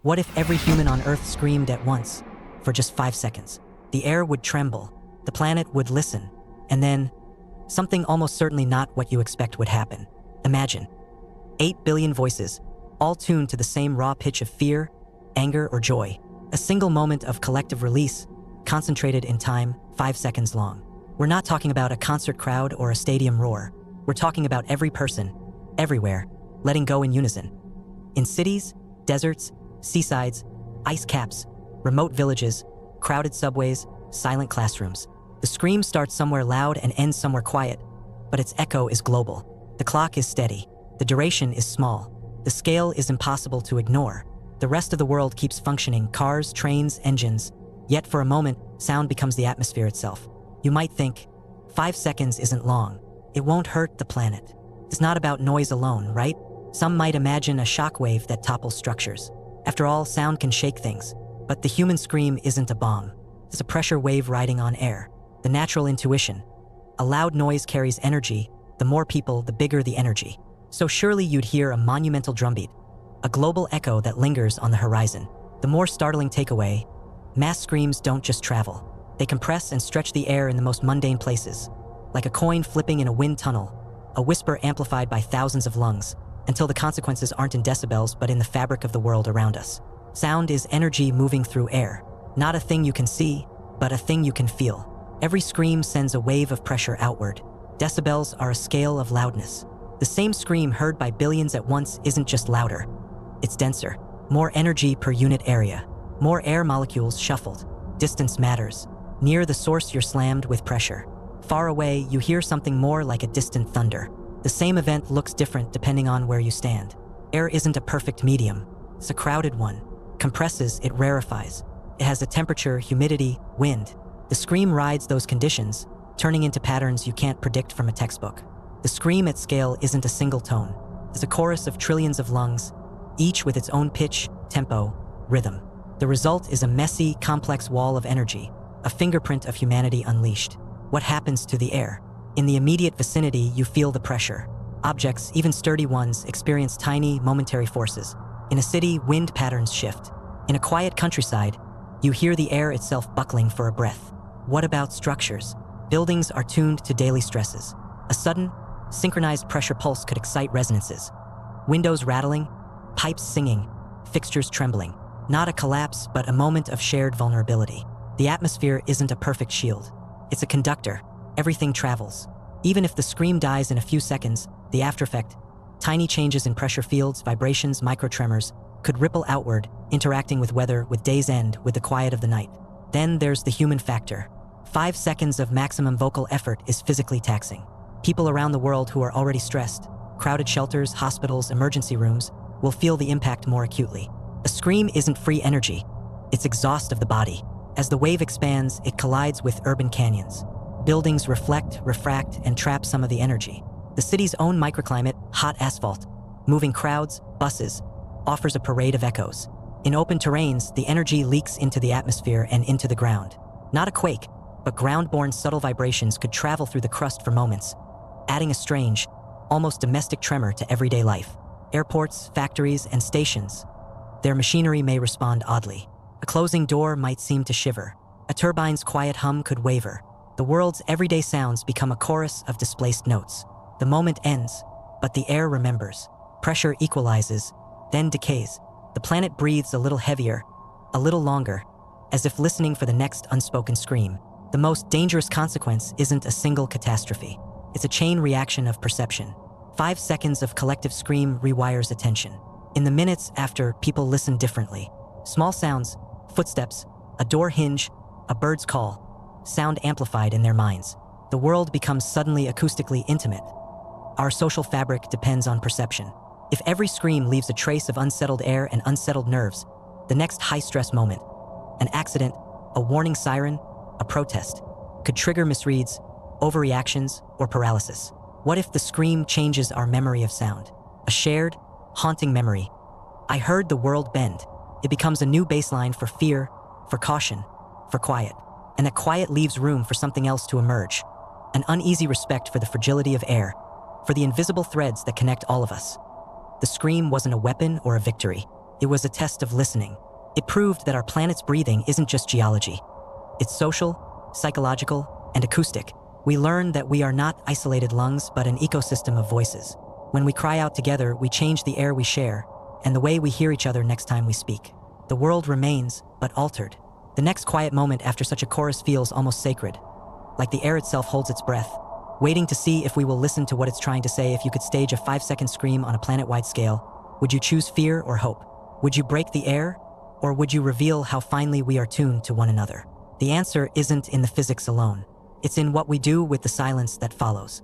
What if every human on Earth screamed at once, for just 5 seconds? The air would tremble, the planet would listen, and then something almost certainly not what you expect would happen. Imagine 8 billion voices, all tuned to the same raw pitch of fear, anger, or joy. A single moment of collective release, concentrated in time, 5 seconds long. We're not talking about a concert crowd or a stadium roar. We're talking about every person, everywhere, letting go in unison. In cities, deserts, seasides, ice caps, remote villages, crowded subways, silent classrooms. The scream starts somewhere loud and ends somewhere quiet, but its echo is global. The clock is steady. The duration is small. The scale is impossible to ignore. The rest of the world keeps functioning, cars, trains, engines. Yet for a moment, sound becomes the atmosphere itself. You might think, 5 seconds isn't long. It won't hurt the planet. It's not about noise alone, right? Some might imagine a shockwave that topples structures. After all, sound can shake things. But the human scream isn't a bomb. It's a pressure wave riding on air. The natural intuition. A loud noise carries energy. The more people, the bigger the energy. So surely you'd hear a monumental drumbeat, a global echo that lingers on the horizon. The more startling takeaway, mass screams don't just travel. They compress and stretch the air in the most mundane places, like a coin flipping in a wind tunnel, a whisper amplified by thousands of lungs, until the consequences aren't in decibels but in the fabric of the world around us. Sound is energy moving through air, not a thing you can see, but a thing you can feel. Every scream sends a wave of pressure outward. Decibels are a scale of loudness. The same scream heard by billions at once isn't just louder, it's denser. More energy per unit area. More air molecules shuffled. Distance matters. Near the source, you're slammed with pressure. Far away, you hear something more like a distant thunder. The same event looks different depending on where you stand. Air isn't a perfect medium. It's a crowded one. Compresses, it rarefies. It has a temperature, humidity, wind. The scream rides those conditions, turning into patterns you can't predict from a textbook. The scream at scale isn't a single tone. It's a chorus of trillions of lungs, each with its own pitch, tempo, rhythm. The result is a messy, complex wall of energy, a fingerprint of humanity unleashed. What happens to the air? In the immediate vicinity, you feel the pressure. Objects, even sturdy ones, experience tiny, momentary forces. In a city, wind patterns shift. In a quiet countryside, you hear the air itself buckling for a breath. What about structures? Buildings are tuned to daily stresses. A sudden, synchronized pressure pulse could excite resonances. Windows rattling, pipes singing, fixtures trembling. Not a collapse, but a moment of shared vulnerability. The atmosphere isn't a perfect shield. It's a conductor. Everything travels. Even if the scream dies in a few seconds, the aftereffect, tiny changes in pressure fields, vibrations, microtremors, could ripple outward, interacting with weather, with day's end, with the quiet of the night. Then there's the human factor. 5 seconds of maximum vocal effort is physically taxing. People around the world who are already stressed, crowded shelters, hospitals, emergency rooms, will feel the impact more acutely. A scream isn't free energy. It's exhaust of the body. As the wave expands, it collides with urban canyons. Buildings reflect, refract, and trap some of the energy. The city's own microclimate, hot asphalt, moving crowds, buses, offers a parade of echoes. In open terrains, the energy leaks into the atmosphere and into the ground. Not a quake, but ground-borne subtle vibrations could travel through the crust for moments, adding a strange, almost domestic tremor to everyday life. Airports, factories, and stations. Their machinery may respond oddly. A closing door might seem to shiver. A turbine's quiet hum could waver. The world's everyday sounds become a chorus of displaced notes. The moment ends, but the air remembers. Pressure equalizes, then decays. The planet breathes a little heavier, a little longer, as if listening for the next unspoken scream. The most dangerous consequence isn't a single catastrophe. It's a chain reaction of perception. 5 seconds of collective scream rewires attention. In the minutes after, people listen differently. Small sounds, footsteps, a door hinge, a bird's call, sound amplified in their minds. The world becomes suddenly acoustically intimate. Our social fabric depends on perception. If every scream leaves a trace of unsettled air and unsettled nerves, the next high-stress moment, an accident, a warning siren, a protest, could trigger misreads, overreactions, or paralysis. What if the scream changes our memory of sound? A shared, haunting memory. I heard the world bend. It becomes a new baseline for fear, for caution, for quiet. And that quiet leaves room for something else to emerge. An uneasy respect for the fragility of air, for the invisible threads that connect all of us. The scream wasn't a weapon or a victory. It was a test of listening. It proved that our planet's breathing isn't just geology. It's social, psychological, and acoustic. We learned that we are not isolated lungs, but an ecosystem of voices. When we cry out together, we change the air we share, and the way we hear each other next time we speak. The world remains, but altered. The next quiet moment after such a chorus feels almost sacred, like the air itself holds its breath, waiting to see if we will listen to what it's trying to say. If you could stage a 5-second scream on a planet-wide scale, would you choose fear or hope? Would you break the air, or would you reveal how finely we are tuned to one another? The answer isn't in the physics alone. It's in what we do with the silence that follows.